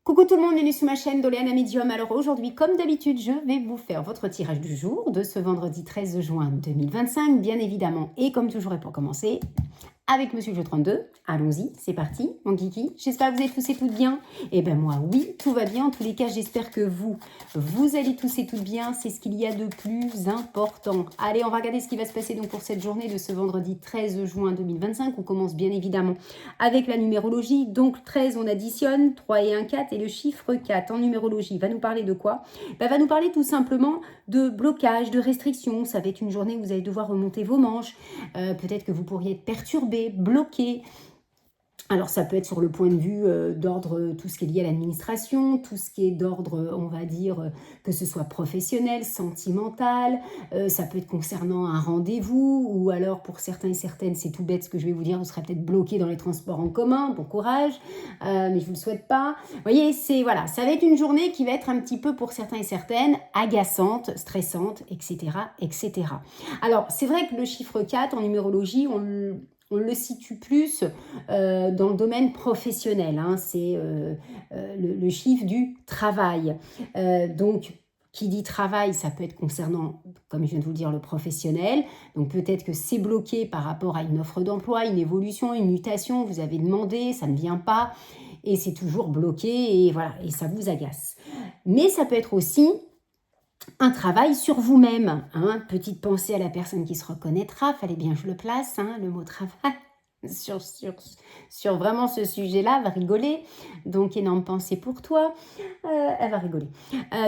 Coucou tout le monde, bienvenue sur ma chaîne Doléana Médium. Alors aujourd'hui, comme d'habitude, je vais vous faire votre tirage du jour de ce vendredi 13 juin 2025, bien évidemment. Et comme toujours, et pour commencer, avec Monsieur Jeu 32. Allons-y, c'est parti, mon kiki. J'espère que vous êtes tous et toutes bien. Et ben moi, oui, tout va bien. En tous les cas, j'espère que vous allez tous et toutes bien. C'est ce qu'il y a de plus important. Allez, on va regarder ce qui va se passer donc pour cette journée de ce vendredi 13 juin 2025. On commence bien évidemment avec la numérologie. Donc 13, on additionne 3 et 1, 4. Et le chiffre 4 en numérologie va nous parler de quoi? Va nous parler tout simplement de blocage, de restriction. Ça va être une journée où vous allez devoir remonter vos manches. Peut-être que vous pourriez être perturbé, bloqué. Alors ça peut être sur le point de vue d'ordre, tout ce qui est lié à l'administration, tout ce qui est d'ordre, on va dire, que ce soit professionnel, sentimental, ça peut être concernant un rendez-vous, ou alors pour certains et certaines, c'est tout bête ce que je vais vous dire, vous serez peut-être bloqué dans les transports en commun, bon courage, mais je ne vous le souhaite pas. Vous voyez, voilà, ça va être une journée qui va être un petit peu pour certains et certaines agaçante, stressante, etc. etc. Alors c'est vrai que le chiffre 4 en numérologie, on le situe plus dans le domaine professionnel. Hein, c'est le chiffre du travail. Donc, qui dit travail, ça peut être concernant, comme je viens de vous le dire, le professionnel. Donc, peut-être que c'est bloqué par rapport à une offre d'emploi, une évolution, une mutation. Vous avez demandé, ça ne vient pas. Et c'est toujours bloqué et voilà, et ça vous agace. Mais ça peut être aussi un travail sur vous-même. Hein. Petite pensée à la personne qui se reconnaîtra, fallait bien que je le place, hein, le mot travail. Sur vraiment ce sujet-là, va rigoler. Donc, énorme pensée pour toi. Elle va rigoler.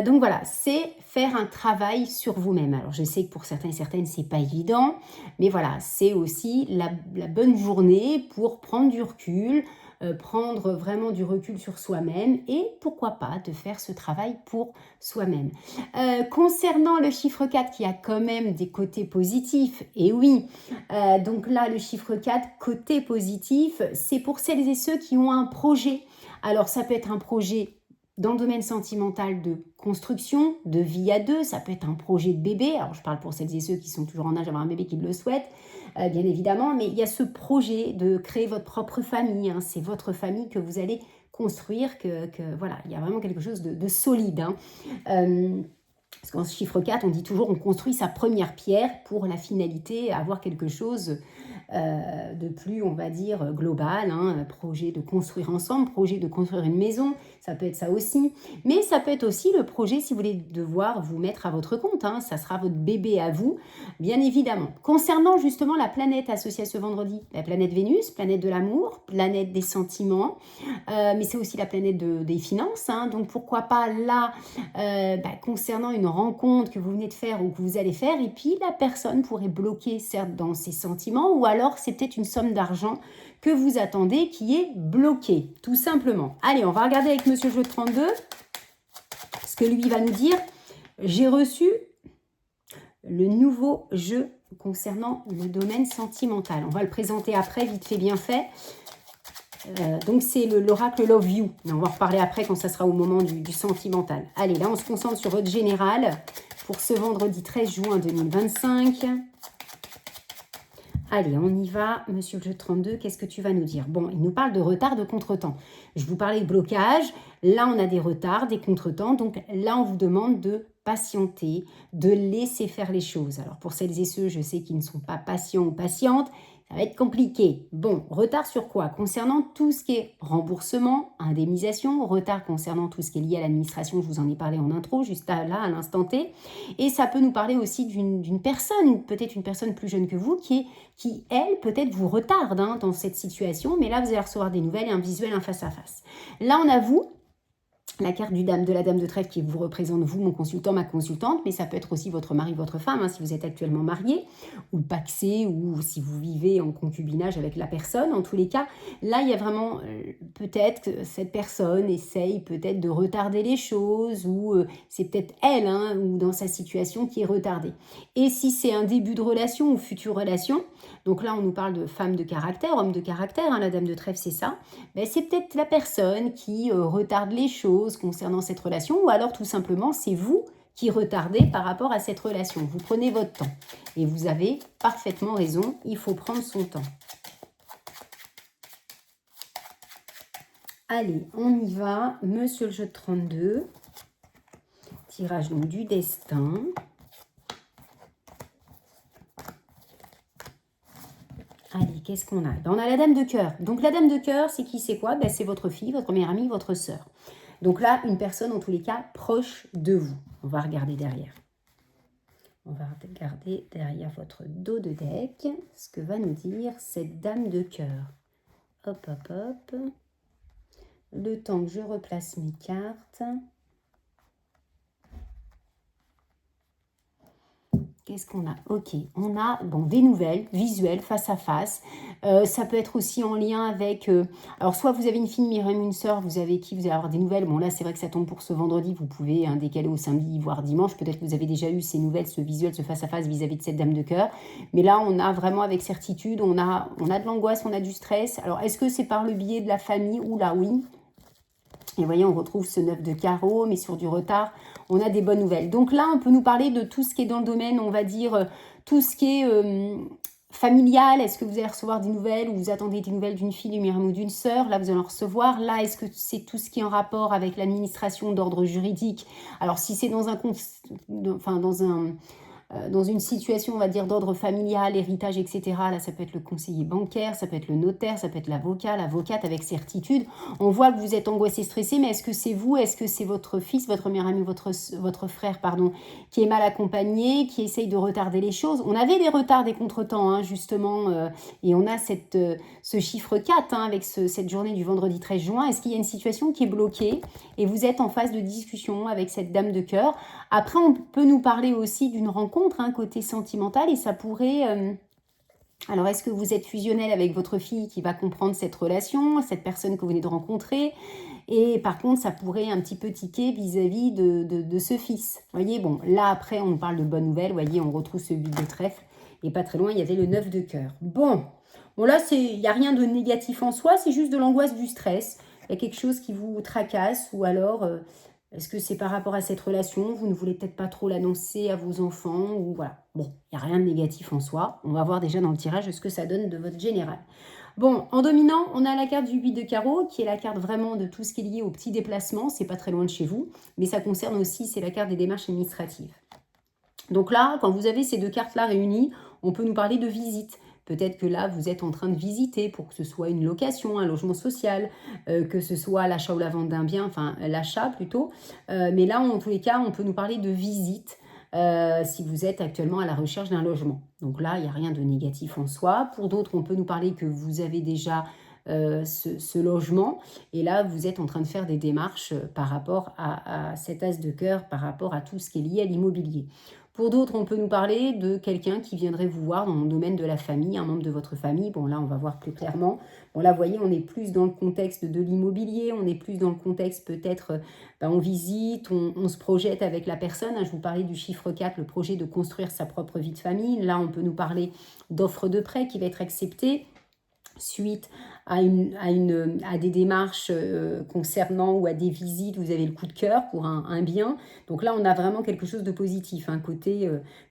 Donc, voilà, c'est faire un travail sur vous-même. Alors, je sais que pour certains et certaines, c'est pas évident. Mais voilà, c'est aussi la bonne journée pour prendre du recul, prendre vraiment du recul sur soi-même et pourquoi pas de faire ce travail pour soi-même. Concernant le chiffre 4 qui a quand même des côtés positifs, et oui, donc là le chiffre 4, côté positif, c'est pour celles et ceux qui ont un projet. Alors ça peut être un projet dans le domaine sentimental de construction, de vie à deux, ça peut être un projet de bébé, alors je parle pour celles et ceux qui sont toujours en âge d'avoir un bébé qui le souhaitent, bien évidemment, mais il y a ce projet de créer votre propre famille, hein, c'est votre famille que vous allez construire, voilà, il y a vraiment quelque chose de solide. Hein. Parce qu'en chiffre 4, on dit toujours on construit sa première pierre pour la finalité, avoir quelque chose de plus, on va dire, global, hein, projet de construire ensemble, projet de construire une maison, ça peut être ça aussi. Mais ça peut être aussi le projet, si vous voulez devoir vous mettre à votre compte, hein, ça sera votre bébé à vous, bien évidemment. Concernant justement la planète associée à ce vendredi, la planète Vénus, planète de l'amour, planète des sentiments, mais c'est aussi la planète des finances, hein, donc pourquoi pas là, concernant une rencontre que vous venez de faire ou que vous allez faire, et puis la personne pourrait bloquer certes dans ses sentiments, ou alors c'est peut-être une somme d'argent que vous attendez qui est bloquée, tout simplement. Allez, on va regarder avec Monsieur Jeu 32 ce que lui va nous dire. J'ai reçu le nouveau jeu concernant le domaine sentimental. On va le présenter après, vite fait, bien fait. Donc c'est l'oracle Love You. Mais on va en reparler après quand ça sera au moment du sentimental. Allez, là on se concentre sur votre général pour ce vendredi 13 juin 2025. Allez, on y va. Monsieur le jeu 32, qu'est-ce que tu vas nous dire? Bon, il nous parle de retard, de contretemps. Je vous parlais de blocage. Là, on a des retards, des contretemps. Donc là, on vous demande de patienter, de laisser faire les choses. Alors pour celles et ceux, je sais qui ne sont pas patients ou patientes, ça va être compliqué. Bon, retard sur quoi? Concernant tout ce qui est remboursement, indemnisation, retard concernant tout ce qui est lié à l'administration, je vous en ai parlé en intro, juste là, à l'instant T. Et ça peut nous parler aussi d'une personne, peut-être une personne plus jeune que vous, qui, elle, peut-être vous retarde hein, dans cette situation. Mais là, vous allez recevoir des nouvelles et un visuel, un face-à-face. Là, on a vous. La carte de la dame de trèfle qui vous représente, vous, mon consultant, ma consultante, mais ça peut être aussi votre mari, votre femme, hein, si vous êtes actuellement marié, ou paxé, ou si vous vivez en concubinage avec la personne. En tous les cas, là, il y a vraiment, peut-être que cette personne essaye peut-être de retarder les choses, ou c'est peut-être elle, hein, ou dans sa situation qui est retardée. Et si c'est un début de relation ou future relation, donc là, on nous parle de femme de caractère, homme de caractère, hein, la dame de trèfle, c'est ça, ben, c'est peut-être la personne qui retarde les choses concernant cette relation, ou alors tout simplement c'est vous qui retardez par rapport à cette relation. Vous prenez votre temps et vous avez parfaitement raison, il faut prendre son temps. Allez, on y va. Monsieur le jeu de 32. Tirage donc du destin. Allez, qu'est-ce qu'on a? On a la dame de cœur. Donc la dame de cœur, c'est qui, c'est quoi? C'est votre fille, votre meilleure amie, votre sœur. Donc là, une personne, en tous les cas, proche de vous. On va regarder derrière. On va regarder derrière votre dos de deck ce que va nous dire cette dame de cœur. Hop, hop, hop. Le temps que je replace mes cartes. Qu'est-ce qu'on a? Ok, on a des nouvelles visuelles face à face. Ça peut être aussi en lien avec... alors, soit vous avez une fille, une sœur, vous avez qui vous allez avoir des nouvelles. Bon, là, c'est vrai que ça tombe pour ce vendredi. Vous pouvez décaler au samedi, voire dimanche. Peut-être que vous avez déjà eu ces nouvelles, ce visuel, ce face à face vis-à-vis de cette dame de cœur. Mais là, on a vraiment avec certitude, on a de l'angoisse, on a du stress. Alors, est-ce que c'est par le biais de la famille? Oula, oui. Et vous voyez, on retrouve ce 9 de carreau, mais sur du retard, on a des bonnes nouvelles. Donc là, on peut nous parler de tout ce qui est dans le domaine, on va dire, tout ce qui est familial. Est-ce que vous allez recevoir des nouvelles ou vous attendez des nouvelles d'une fille, d'une mère ou d'une sœur? Là, vous allez en recevoir. Là, est-ce que c'est tout ce qui est en rapport avec l'administration d'ordre juridique? Alors, si c'est dans dans une situation, on va dire, d'ordre familial, héritage, etc. Là, ça peut être le conseiller bancaire, ça peut être le notaire, ça peut être l'avocat, l'avocate avec certitude. On voit que vous êtes angoissé, stressé, mais est-ce que c'est vous? Est-ce que c'est votre fils, votre meilleur ami, votre frère, pardon, qui est mal accompagné, qui essaye de retarder les choses? On avait des retards, des contretemps, justement, et on a ce chiffre 4 avec cette journée du vendredi 13 juin. Est-ce qu'il y a une situation qui est bloquée et vous êtes en phase de discussion avec cette dame de cœur? Après, on peut nous parler aussi d'une rencontre, côté sentimental, et ça pourrait... alors, est-ce que vous êtes fusionnel avec votre fille qui va comprendre cette relation, cette personne que vous venez de rencontrer? Et par contre, ça pourrait un petit peu tiquer vis-à-vis de ce fils. Vous voyez, bon, là, après, on parle de bonnes nouvelles. Vous voyez, on retrouve ce 8 de trèfle. Et pas très loin, il y avait le 9 de cœur. Bon, là, il n'y a rien de négatif en soi. C'est juste de l'angoisse, du stress. Il y a quelque chose qui vous tracasse ou alors... est-ce que c'est par rapport à cette relation? Vous ne voulez peut-être pas trop l'annoncer à vos enfants ou voilà. Bon, il n'y a rien de négatif en soi. On va voir déjà dans le tirage ce que ça donne de votre général. Bon, en dominant, on a la carte du 8 de carreau, qui est la carte vraiment de tout ce qui est lié aux petits déplacements. C'est pas très loin de chez vous, mais ça concerne aussi, c'est la carte des démarches administratives. Donc là, quand vous avez ces deux cartes-là réunies, on peut nous parler de visite. Peut-être que là, vous êtes en train de visiter pour que ce soit une location, un logement social, que ce soit l'achat ou la vente d'un bien, enfin l'achat plutôt. Mais là, en tous les cas, on peut nous parler de visite si vous êtes actuellement à la recherche d'un logement. Donc là, il n'y a rien de négatif en soi. Pour d'autres, on peut nous parler que vous avez déjà ce logement. Et là, vous êtes en train de faire des démarches par rapport à cet as de cœur, par rapport à tout ce qui est lié à l'immobilier. Pour d'autres, on peut nous parler de quelqu'un qui viendrait vous voir dans le domaine de la famille, un membre de votre famille. Bon, là, on va voir plus clairement. Bon, là, vous voyez, on est plus dans le contexte de l'immobilier, on est plus dans le contexte peut-être, on visite, on se projette avec la personne. Je vous parlais du chiffre 4, le projet de construire sa propre vie de famille. Là, on peut nous parler d'offres de prêt qui va être acceptée suite à des démarches concernant ou à des visites, vous avez le coup de cœur pour un bien. Donc là, on a vraiment quelque chose de positif,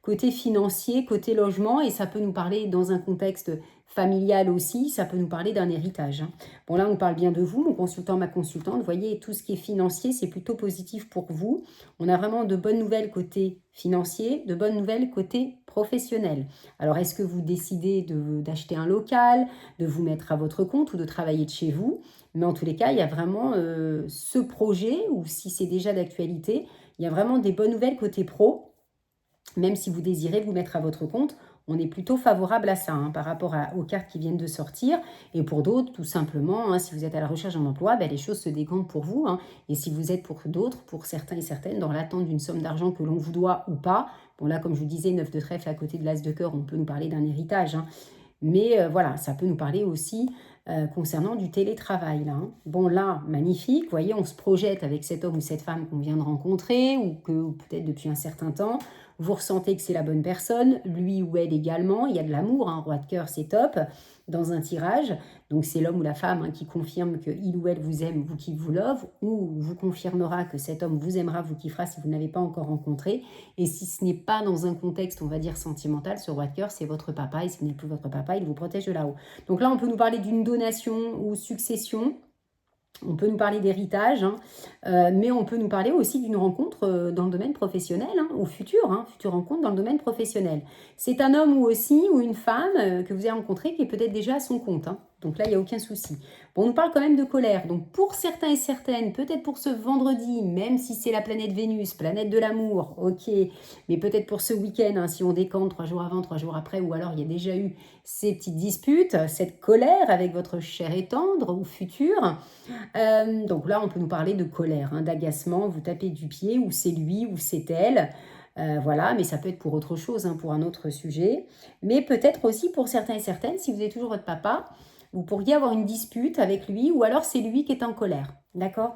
côté financier, côté logement, et ça peut nous parler dans un contexte familial aussi, ça peut nous parler d'un héritage. Bon, là, on parle bien de vous, mon consultant, ma consultante. Vous voyez, tout ce qui est financier, c'est plutôt positif pour vous. On a vraiment de bonnes nouvelles côté financier, de bonnes nouvelles côté professionnel. Alors, est-ce que vous décidez d'acheter un local, de vous mettre à votre compte ou de travailler de chez vous? Mais en tous les cas, il y a vraiment ce projet, ou si c'est déjà d'actualité, il y a vraiment des bonnes nouvelles côté pro. Même si vous désirez vous mettre à votre compte, on est plutôt favorable à ça par rapport aux cartes qui viennent de sortir. Et pour d'autres, tout simplement, si vous êtes à la recherche d'un emploi, les choses se décantent pour vous. Et si vous êtes pour d'autres, pour certains et certaines, dans l'attente d'une somme d'argent que l'on vous doit ou pas, bon là, comme je vous disais, 9 de trèfle à côté de l'as de cœur, on peut nous parler d'un héritage. Mais voilà, ça peut nous parler aussi concernant du télétravail. Bon là, magnifique, vous voyez, on se projette avec cet homme ou cette femme qu'on vient de rencontrer ou que peut-être depuis un certain temps. Vous ressentez que c'est la bonne personne, lui ou elle également. Il y a de l'amour, roi de cœur, c'est top, dans un tirage. Donc c'est l'homme ou la femme qui confirme qu'il ou elle vous aime, vous qui vous love, ou vous confirmera que cet homme vous aimera, vous kiffera si vous n'avez pas encore rencontré. Et si ce n'est pas dans un contexte, on va dire, sentimental, ce roi de cœur, c'est votre papa. Et si vous n'êtes plus votre papa, il vous protège de là-haut. Donc là, on peut nous parler d'une donation ou succession. On peut nous parler d'héritage, hein, mais on peut nous parler aussi d'une rencontre dans le domaine professionnel, hein, ou future rencontre dans le domaine professionnel. C'est un homme ou aussi, ou une femme que vous avez rencontré qui est peut-être déjà à son compte, hein. Donc là, il n'y a aucun souci. Bon, on nous parle quand même de colère. Donc pour certains et certaines, peut-être pour ce vendredi, même si c'est la planète Vénus, planète de l'amour, ok, mais peut-être pour ce week-end, hein, si on décante 3 jours avant, 3 jours après, ou alors il y a déjà eu ces petites disputes, cette colère avec votre cher et tendre ou futur. Donc là, on peut nous parler de colère, hein, d'agacement, vous tapez du pied, ou c'est lui, ou c'est elle. Voilà, mais ça peut être pour autre chose, hein, pour un autre sujet. Mais peut-être aussi pour certains et certaines, si vous êtes toujours votre papa, vous pourriez avoir une dispute avec lui, ou alors c'est lui qui est en colère. D'accord?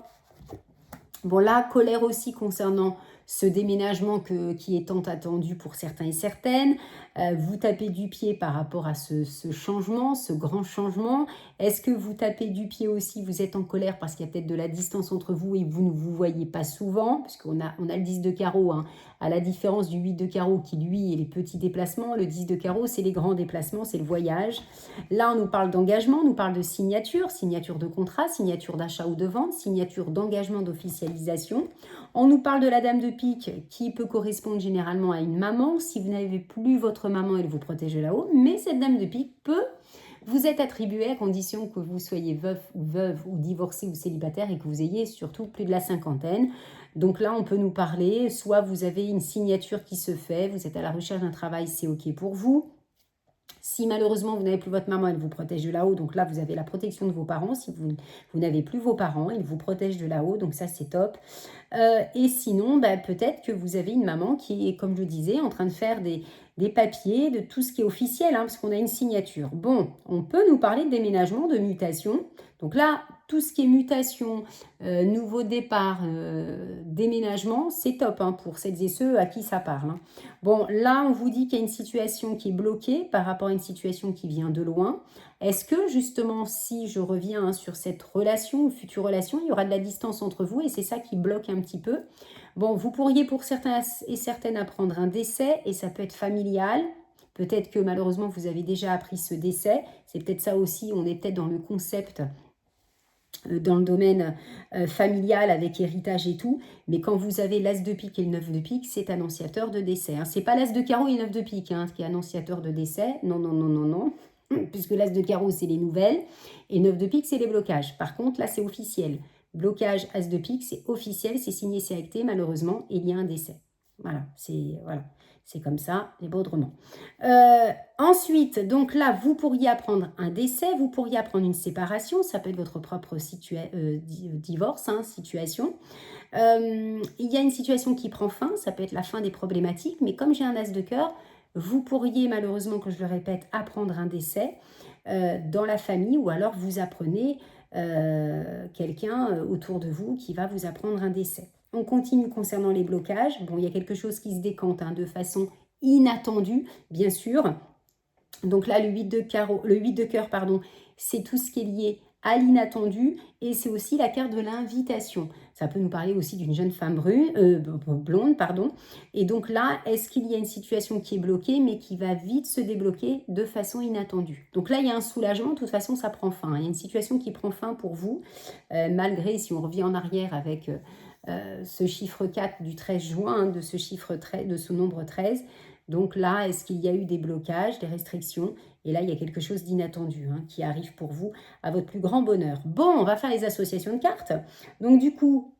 Bon, là, colère aussi concernant ce déménagement qui est tant attendu pour certains et certaines. Vous tapez du pied par rapport à ce changement, ce grand changement. Est-ce que vous tapez du pied aussi, vous êtes en colère parce qu'il y a peut-être de la distance entre vous et vous ne vous voyez pas souvent, parce qu'on a le 10 de carreau, hein, à la différence du 8 de carreau qui, lui, est les petits déplacements. Le 10 de carreau, c'est les grands déplacements, c'est le voyage. Là, on nous parle d'engagement, on nous parle de signature, signature de contrat, signature d'achat ou de vente, signature d'engagement d'officialisation. On nous parle de la dame de pique qui peut correspondre généralement à une maman. Si vous n'avez plus votre maman, elle vous protège de là-haut. Mais cette dame de pique peut vous être attribuée à condition que vous soyez veuf ou veuve ou divorcé ou célibataire et que vous ayez surtout plus de la cinquantaine. Donc là, on peut nous parler, soit vous avez une signature qui se fait, vous êtes à la recherche d'un travail, c'est OK pour vous. Si malheureusement vous n'avez plus votre maman, elle vous protège de là-haut. Donc là, vous avez la protection de vos parents. Si vous n'avez plus vos parents, ils vous protègent de là-haut. Donc ça, c'est top. Et sinon, peut-être que vous avez une maman qui est, comme je disais, en train de faire des papiers, de tout ce qui est officiel, hein, parce qu'on a une signature. Bon, on peut nous parler de déménagement, de mutation. Donc là, tout ce qui est mutation, nouveau départ, déménagement, c'est top, hein, pour celles et ceux à qui ça parle, hein. Bon, là, on vous dit qu'il y a une situation qui est bloquée par rapport à une situation qui vient de loin. Est-ce que, justement, si je reviens, hein, sur cette relation ou future relation, il y aura de la distance entre vous et c'est ça qui bloque un petit peu. Bon, vous pourriez pour certains et certaines apprendre un décès et ça peut être familial. Peut-être que malheureusement, vous avez déjà appris ce décès. C'est peut-être ça aussi, on est peut-être dans le concept dans le domaine familial avec héritage et tout, mais quand vous avez l'as de pique et le 9 de pique, c'est annonciateur de décès, hein. C'est pas l'as de carreau et le 9 de pique, hein, qui est annonciateur de décès, non, non, non, non, non, puisque l'as de carreau, c'est les nouvelles, et 9 de pique, c'est les blocages. Par contre, là, c'est officiel. Blocage, as de pique, c'est officiel, c'est signé, c'est acté, malheureusement, il y a un décès. Voilà, c'est comme ça, les baudrements. Ensuite, donc là, vous pourriez apprendre un décès, vous pourriez apprendre une séparation, ça peut être votre propre divorce, hein, situation. Il y a une situation qui prend fin, ça peut être la fin des problématiques, mais comme j'ai un as de cœur, vous pourriez malheureusement, que je le répète, apprendre un décès dans la famille, ou alors vous apprenez quelqu'un autour de vous qui va vous apprendre un décès. On continue concernant les blocages. Bon, il y a quelque chose qui se décante, hein, de façon inattendue, bien sûr. Donc là, le 8 de cœur, pardon, c'est tout ce qui est lié à l'inattendu et c'est aussi la carte de l'invitation. Ça peut nous parler aussi d'une jeune femme blonde, pardon. Et donc là, est-ce qu'il y a une situation qui est bloquée mais qui va vite se débloquer de façon inattendue? Donc là, il y a un soulagement, de toute façon, ça prend fin. Il y a une situation qui prend fin pour vous, malgré, si on revient en arrière avec ce chiffre 4 du 13 juin, hein, de ce chiffre 13, de ce nombre 13. Donc là, est-ce qu'il y a eu des blocages, des restrictions? Et là, il y a quelque chose d'inattendu, hein, qui arrive pour vous à votre plus grand bonheur. Bon, on va faire les associations de cartes. Donc du coup,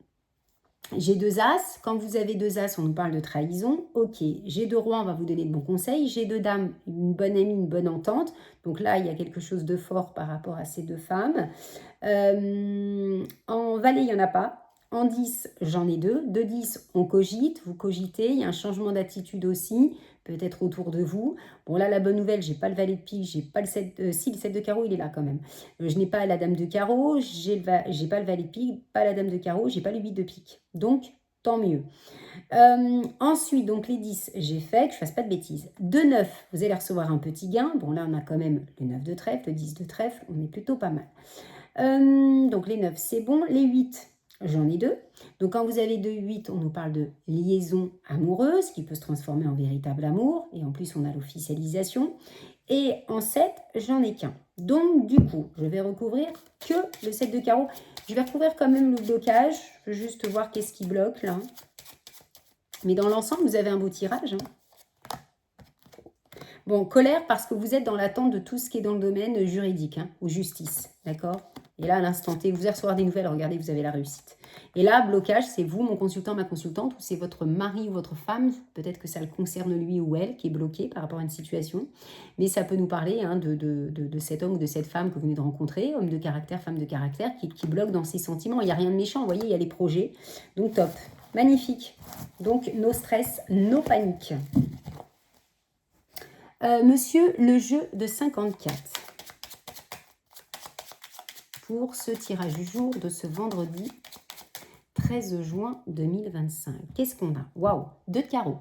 j'ai 2 as. Quand vous avez 2 as, on nous parle de trahison. Ok, j'ai 2 rois, on va vous donner de bons conseils. J'ai 2 dames, une bonne amie, une bonne entente. Donc là, il y a quelque chose de fort par rapport à ces 2 femmes. En valet, il n'y en a pas. En 10, j'en ai 2. De 10, on cogite, vous cogitez. Il y a un changement d'attitude aussi, peut-être autour de vous. Bon, là, la bonne nouvelle, j'ai pas le valet de pique, j'ai pas le 7... si, le 7 de carreau, il est là quand même. Je n'ai pas la dame de carreau, j'ai pas le valet de pique, pas la dame de carreau, j'ai pas le 8 de pique. Donc, tant mieux. Ensuite, donc les 10, j'ai fait, que je ne fasse pas de bêtises. De 9, vous allez recevoir un petit gain. Bon, là, on a quand même le 9 de trèfle, le 10 de trèfle, on est plutôt pas mal. Donc les 9, c'est bon. Les 8, j'en ai 2. Donc quand vous avez 2, 8, on nous parle de liaison amoureuse qui peut se transformer en véritable amour. Et en plus, on a l'officialisation. Et en 7, j'en ai qu'un. Donc, du coup, je vais recouvrir que le 7 de carreau. Je vais recouvrir quand même le blocage. Je veux juste voir qu'est-ce qui bloque, là. Mais dans l'ensemble, vous avez un beau tirage. Bon, colère parce que vous êtes dans l'attente de tout ce qui est dans le domaine juridique ou justice. D'accord? Et là, à l'instant T, vous allez recevoir des nouvelles. Regardez, vous avez la réussite. Et là, blocage, c'est vous, mon consultant, ma consultante, ou c'est votre mari ou votre femme. Peut-être que ça le concerne lui ou elle qui est bloqué par rapport à une situation. Mais ça peut nous parler de cet homme ou de cette femme que vous venez de rencontrer, homme de caractère, femme de caractère, qui bloque dans ses sentiments. Il n'y a rien de méchant, vous voyez, il y a les projets. Donc, top. Magnifique. Donc, no stress, no panique. Monsieur, le jeu de 54. Pour ce tirage du jour de ce vendredi 13 juin 2025. Qu'est-ce qu'on a? Waouh, 2 de carreau.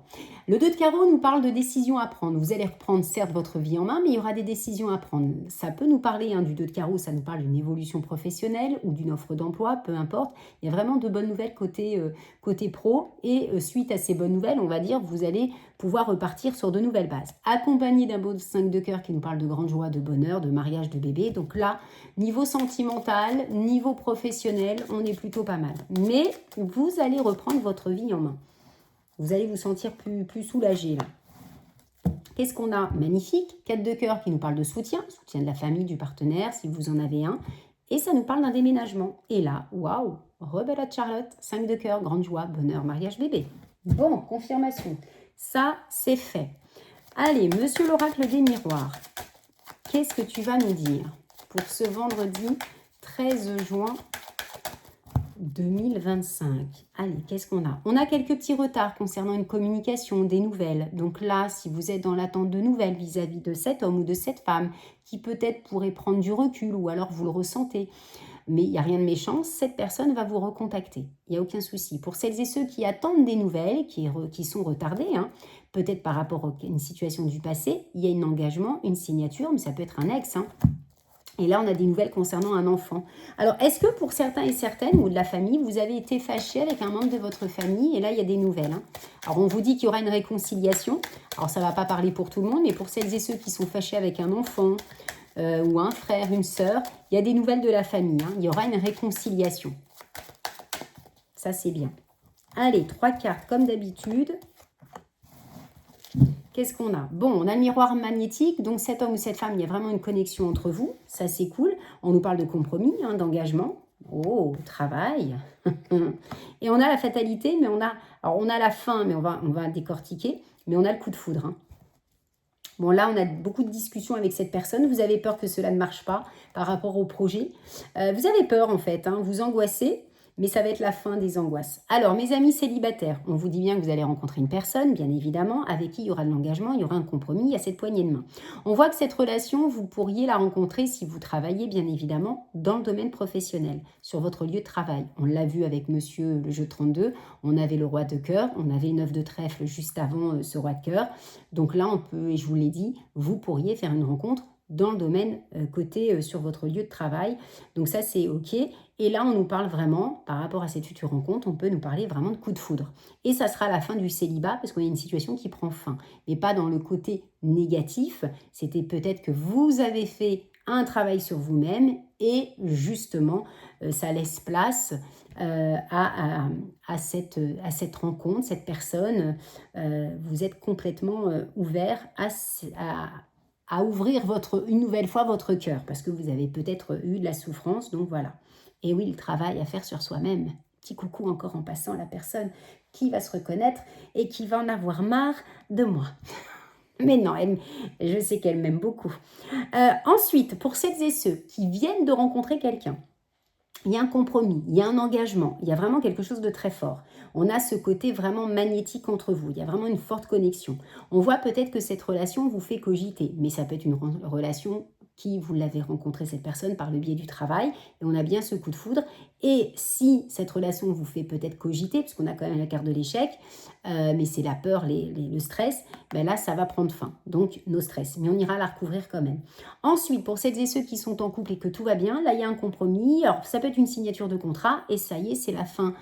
Le 2 de carreau nous parle de décisions à prendre. Vous allez reprendre certes votre vie en main, mais il y aura des décisions à prendre. Ça peut nous parler du 2 de carreau, ça nous parle d'une évolution professionnelle ou d'une offre d'emploi, peu importe. Il y a vraiment de bonnes nouvelles côté pro. Et suite à ces bonnes nouvelles, on va dire, vous allez pouvoir repartir sur de nouvelles bases. Accompagné d'un beau 5 de cœur qui nous parle de grande joie, de bonheur, de mariage, de bébé. Donc là, niveau sentimental, niveau professionnel, on est plutôt pas mal. Mais vous allez reprendre votre vie en main. Vous allez vous sentir plus soulagé là. Qu'est-ce qu'on a? Magnifique. 4 de cœur qui nous parle de soutien de la famille, du partenaire, si vous en avez un. Et ça nous parle d'un déménagement. Et là, waouh, rebelote Charlotte, 5 de cœur, grande joie, bonheur, mariage, bébé. Bon, confirmation. Ça, c'est fait. Allez, monsieur l'oracle des miroirs, qu'est-ce que tu vas nous dire pour ce vendredi 13 juin 2025. Allez, qu'est-ce qu'on a? On a quelques petits retards concernant une communication, des nouvelles. Donc là, si vous êtes dans l'attente de nouvelles vis-à-vis de cet homme ou de cette femme, qui peut-être pourrait prendre du recul ou alors vous le ressentez, mais il n'y a rien de méchant, cette personne va vous recontacter. Il n'y a aucun souci. Pour celles et ceux qui attendent des nouvelles, qui sont retardés, peut-être par rapport à une situation du passé, il y a un engagement, une signature, mais ça peut être un ex, Et là, on a des nouvelles concernant un enfant. Alors, est-ce que pour certains et certaines, ou de la famille, vous avez été fâché avec un membre de votre famille? Et là, il y a des nouvelles. Alors, on vous dit qu'il y aura une réconciliation. Alors, ça ne va pas parler pour tout le monde, mais pour celles et ceux qui sont fâchés avec un enfant, ou un frère, une sœur, il y a des nouvelles de la famille. Il y aura une réconciliation. Ça, c'est bien. Allez, 3 cartes comme d'habitude. Qu'est-ce qu'on a? Bon, on a le miroir magnétique, donc cet homme ou cette femme, il y a vraiment une connexion entre vous, ça c'est cool. On nous parle de compromis, d'engagement. Oh, travail. Et on a la fatalité, mais on a la fin, mais on va décortiquer, mais on a le coup de foudre. Bon, là, on a beaucoup de discussions avec cette personne. Vous avez peur que cela ne marche pas par rapport au projet. Vous avez peur, en fait, vous angoissez. Mais ça va être la fin des angoisses. Alors, mes amis célibataires, on vous dit bien que vous allez rencontrer une personne, bien évidemment, avec qui il y aura de l'engagement, il y aura un compromis, il y a cette poignée de main. On voit que cette relation, vous pourriez la rencontrer si vous travaillez, bien évidemment, dans le domaine professionnel, sur votre lieu de travail. On l'a vu avec monsieur le jeu 32, on avait le roi de cœur, on avait une œuf de trèfle juste avant ce roi de cœur. Donc là, on peut, et je vous l'ai dit, vous pourriez faire une rencontre dans le domaine côté sur votre lieu de travail. Donc ça, c'est OK. Et là, on nous parle vraiment, par rapport à cette future rencontre, on peut nous parler vraiment de coup de foudre. Et ça sera la fin du célibat, parce qu'on a une situation qui prend fin. Mais pas dans le côté négatif. C'était peut-être que vous avez fait un travail sur vous-même et justement, ça laisse place à cette rencontre, cette personne. Vous êtes complètement ouvert à ouvrir une nouvelle fois votre cœur, parce que vous avez peut-être eu de la souffrance, donc voilà. Et oui, le travail à faire sur soi-même. Petit coucou encore en passant à la personne qui va se reconnaître et qui va en avoir marre de moi. Mais non, je sais qu'elle m'aime beaucoup. Ensuite, pour celles et ceux qui viennent de rencontrer quelqu'un, il y a un compromis, il y a un engagement, il y a vraiment quelque chose de très fort. On a ce côté vraiment magnétique entre vous, il y a vraiment une forte connexion. On voit peut-être que cette relation vous fait cogiter, mais ça peut être une relation qui, vous l'avez rencontré cette personne par le biais du travail, et on a bien ce coup de foudre. Et si cette relation vous fait peut-être cogiter, parce qu'on a quand même la carte de l'échec, mais c'est la peur, le stress, ben là, ça va prendre fin. Donc, no stress. Mais on ira la recouvrir quand même. Ensuite, pour celles et ceux qui sont en couple et que tout va bien, là, il y a un compromis. Alors, ça peut être une signature de contrat, et ça y est, c'est la fin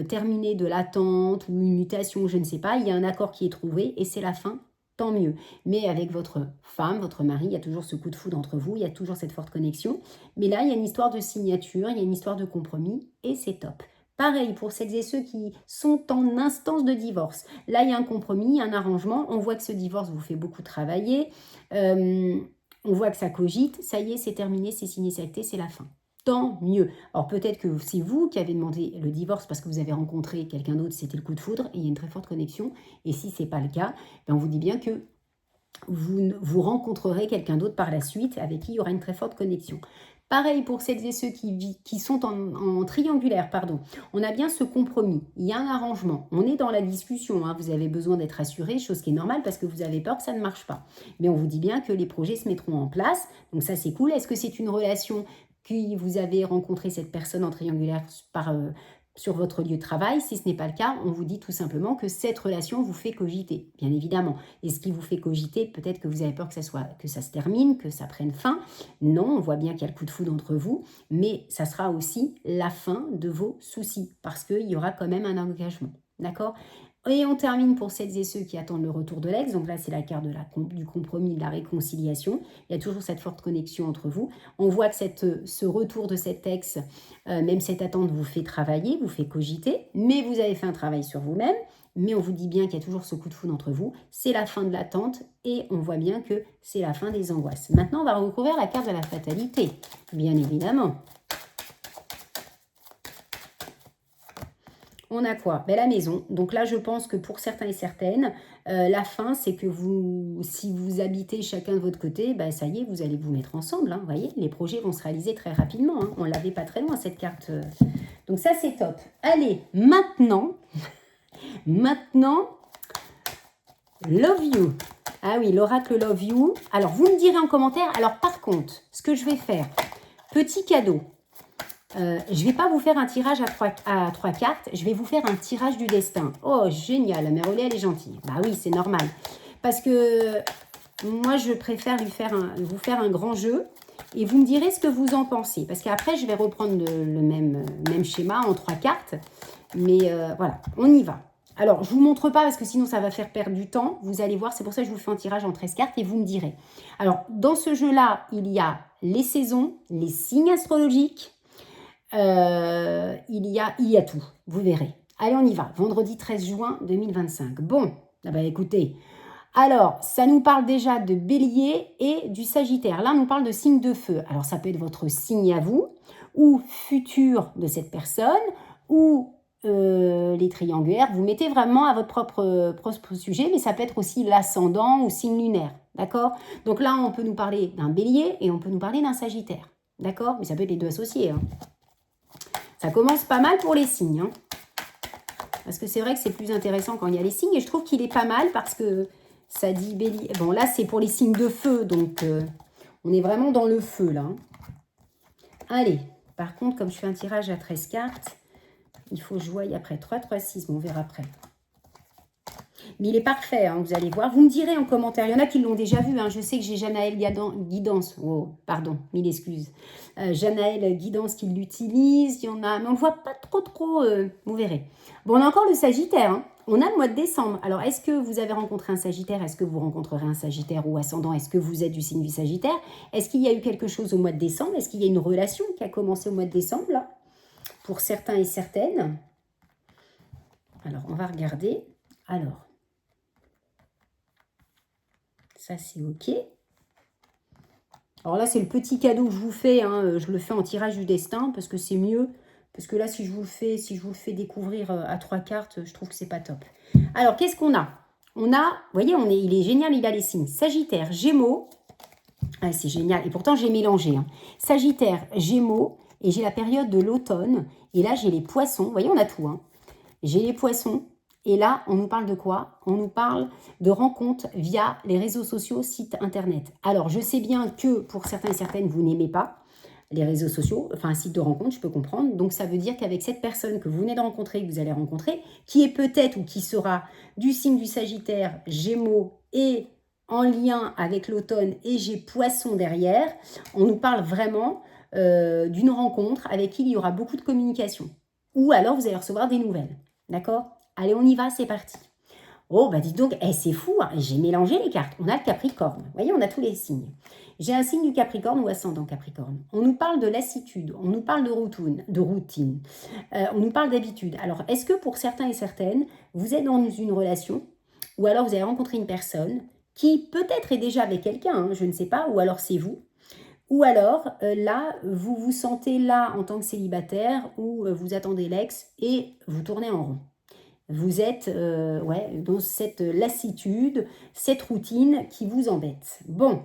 terminée de l'attente ou une mutation, je ne sais pas. Il y a un accord qui est trouvé, et c'est la fin tant mieux. Mais avec votre femme, votre mari, il y a toujours ce coup de foudre entre vous, il y a toujours cette forte connexion. Mais là, il y a une histoire de signature, il y a une histoire de compromis et c'est top. Pareil pour celles et ceux qui sont en instance de divorce. Là, il y a un compromis, un arrangement. On voit que ce divorce vous fait beaucoup travailler. On voit que ça cogite. Ça y est, c'est terminé, c'est signé, c'est acté, c'est la fin. Tant mieux. Alors peut-être que c'est vous qui avez demandé le divorce parce que vous avez rencontré quelqu'un d'autre, c'était le coup de foudre et il y a une très forte connexion. Et si ce n'est pas le cas, ben on vous dit bien que vous rencontrerez quelqu'un d'autre par la suite avec qui il y aura une très forte connexion. Pareil pour celles et ceux qui sont en triangulaire, pardon. On a bien ce compromis, il y a un arrangement, on est dans la discussion, hein. Vous avez besoin d'être assuré, chose qui est normale parce que vous avez peur que ça ne marche pas. Mais on vous dit bien que les projets se mettront en place, donc ça c'est cool. Est-ce que c'est une relation que vous avez rencontré cette personne en triangulaire sur votre lieu de travail? Si ce n'est pas le cas, on vous dit tout simplement que cette relation vous fait cogiter, bien évidemment. Et ce qui vous fait cogiter, peut-être que vous avez peur que ça se termine, que ça prenne fin. Non, on voit bien qu'il y a le coup de foudre entre vous, mais ça sera aussi la fin de vos soucis, parce qu'il y aura quand même un engagement. D'accord? Et on termine pour celles et ceux qui attendent le retour de l'ex. Donc là, c'est la carte du compromis, de la réconciliation. Il y a toujours cette forte connexion entre vous. On voit que ce retour de cet ex, même cette attente vous fait travailler, vous fait cogiter, mais vous avez fait un travail sur vous-même. Mais on vous dit bien qu'il y a toujours ce coup de foudre entre vous. C'est la fin de l'attente et on voit bien que c'est la fin des angoisses. Maintenant, on va recouvrir la carte de la fatalité, bien évidemment. On a quoi? La maison. Donc là, je pense que pour certains et certaines, la fin, c'est que si vous habitez chacun de votre côté, ça y est, vous allez vous mettre ensemble. Vous voyez, les projets vont se réaliser très rapidement. On ne l'avait pas très loin, cette carte. Donc ça, c'est top. Allez, maintenant, Love You. Ah oui, l'oracle Love You. Alors, vous me direz en commentaire. Alors, par contre, ce que je vais faire, petit cadeau. Je ne vais pas vous faire un tirage à trois cartes, je vais vous faire un tirage du destin. Oh, génial, la mère Olé, elle est gentille. Bah oui, c'est normal. Parce que moi, je préfère vous faire un grand jeu et vous me direz ce que vous en pensez. Parce qu'après, je vais reprendre le même schéma en 3 cartes. Mais voilà, on y va. Alors, je ne vous montre pas parce que sinon, ça va faire perdre du temps. Vous allez voir, c'est pour ça que je vous fais un tirage en 13 cartes et vous me direz. Alors, dans ce jeu-là, il y a les saisons, les signes astrologiques. Il y a tout, vous verrez. Allez, on y va. Vendredi 13 juin 2025. Bon, écoutez. Alors, ça nous parle déjà de Bélier et du Sagittaire. Là, on nous parle de signe de feu. Alors, ça peut être votre signe à vous, ou futur de cette personne, ou les triangulaires. Vous mettez vraiment à votre propre sujet, mais ça peut être aussi l'ascendant ou signe lunaire. D'accord? Donc là, on peut nous parler d'un Bélier et on peut nous parler d'un Sagittaire. D'accord? Mais ça peut être les deux associés. Ça commence pas mal pour les signes. Parce que c'est vrai que c'est plus intéressant quand il y a les signes. Et je trouve qu'il est pas mal parce que ça dit Bélier. Bon, là, c'est pour les signes de feu. Donc, on est vraiment dans le feu, là. Allez. Par contre, comme je fais un tirage à 13 cartes, il faut que je voie après 3, 3, 6. Bon, on verra après. Mais il est parfait, vous allez voir. Vous me direz en commentaire. Il y en a qui l'ont déjà vu. Je sais que j'ai Janaël Guidance. Oh, pardon, mille excuses. Janaël Guidance qui l'utilise. Il y en a, mais on ne le voit pas trop. Vous verrez. Bon, on a encore le Sagittaire. On a le mois de décembre. Alors, est-ce que vous avez rencontré un Sagittaire? Est-ce que vous rencontrerez un Sagittaire ou ascendant? Est-ce que vous êtes du signe du Sagittaire? Est-ce qu'il y a eu quelque chose au mois de décembre? Est-ce qu'il y a une relation qui a commencé au mois de décembre, là? Pour certains et certaines. Alors, on va regarder. Alors. Ça, c'est OK. Alors là, c'est le petit cadeau que je vous fais. Je le fais en tirage du destin parce que c'est mieux. Parce que là, si je vous le fais découvrir à 3 cartes, je trouve que c'est pas top. Alors, qu'est-ce qu'on a? On a, vous voyez, il est génial, il a les signes. Sagittaire, Gémeaux. Ah, c'est génial. Et pourtant, j'ai mélangé. Sagittaire, Gémeaux. Et j'ai la période de l'automne. Et là, j'ai les poissons. Vous voyez, on a tout. J'ai les poissons. Et là, on nous parle de quoi? On nous parle de rencontres via les réseaux sociaux, sites internet. Alors, je sais bien que pour certains et certaines, vous n'aimez pas les réseaux sociaux, enfin un site de rencontre, je peux comprendre. Donc, ça veut dire qu'avec cette personne que vous venez de rencontrer, que vous allez rencontrer, qui est peut-être ou qui sera du signe du Sagittaire, Gémeaux et en lien avec l'automne et j'ai Poisson derrière, on nous parle vraiment d'une rencontre avec qui il y aura beaucoup de communication. Ou alors, vous allez recevoir des nouvelles. D'accord? Allez, on y va, c'est parti. Oh, bah dis donc, c'est fou, hein, j'ai mélangé les cartes. On a le Capricorne. Vous voyez, on a tous les signes. J'ai un signe du Capricorne ou ascendant Capricorne. On nous parle de lassitude, on nous parle de routine, on nous parle d'habitude. Alors, est-ce que pour certains et certaines, vous êtes dans une relation ou alors vous avez rencontré une personne qui peut-être est déjà avec quelqu'un, hein, je ne sais pas, ou alors c'est vous. Ou alors, là, vous vous sentez là en tant que célibataire ou vous attendez l'ex et vous tournez en rond. Vous êtes dans cette lassitude, cette routine qui vous embête. Bon,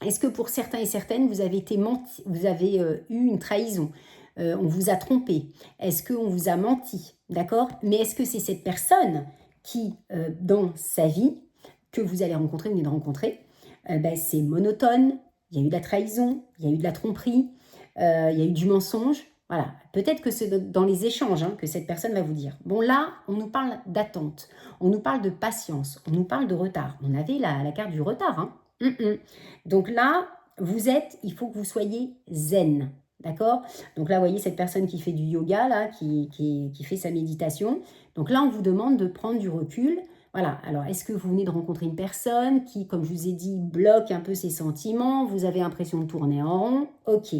est-ce que pour certains et certaines, vous avez eu une trahison? On vous a trompé? Est-ce qu'on vous a menti? D'accord? Mais est-ce que c'est cette personne qui, dans sa vie, que vous allez rencontrer, vous venez de rencontrer, c'est monotone, il y a eu de la trahison, il y a eu de la tromperie, il y a eu du mensonge? Voilà, peut-être que c'est dans les échanges que cette personne va vous dire. Bon, là, on nous parle d'attente, on nous parle de patience, on nous parle de retard. On avait la carte du retard, hein. Donc là, il faut que vous soyez zen, d'accord? Donc là, vous voyez cette personne qui fait du yoga, là, qui fait sa méditation. Donc là, on vous demande de prendre du recul. Voilà, alors est-ce que vous venez de rencontrer une personne qui, comme je vous ai dit, bloque un peu ses sentiments? Vous avez l'impression de tourner en rond? Ok.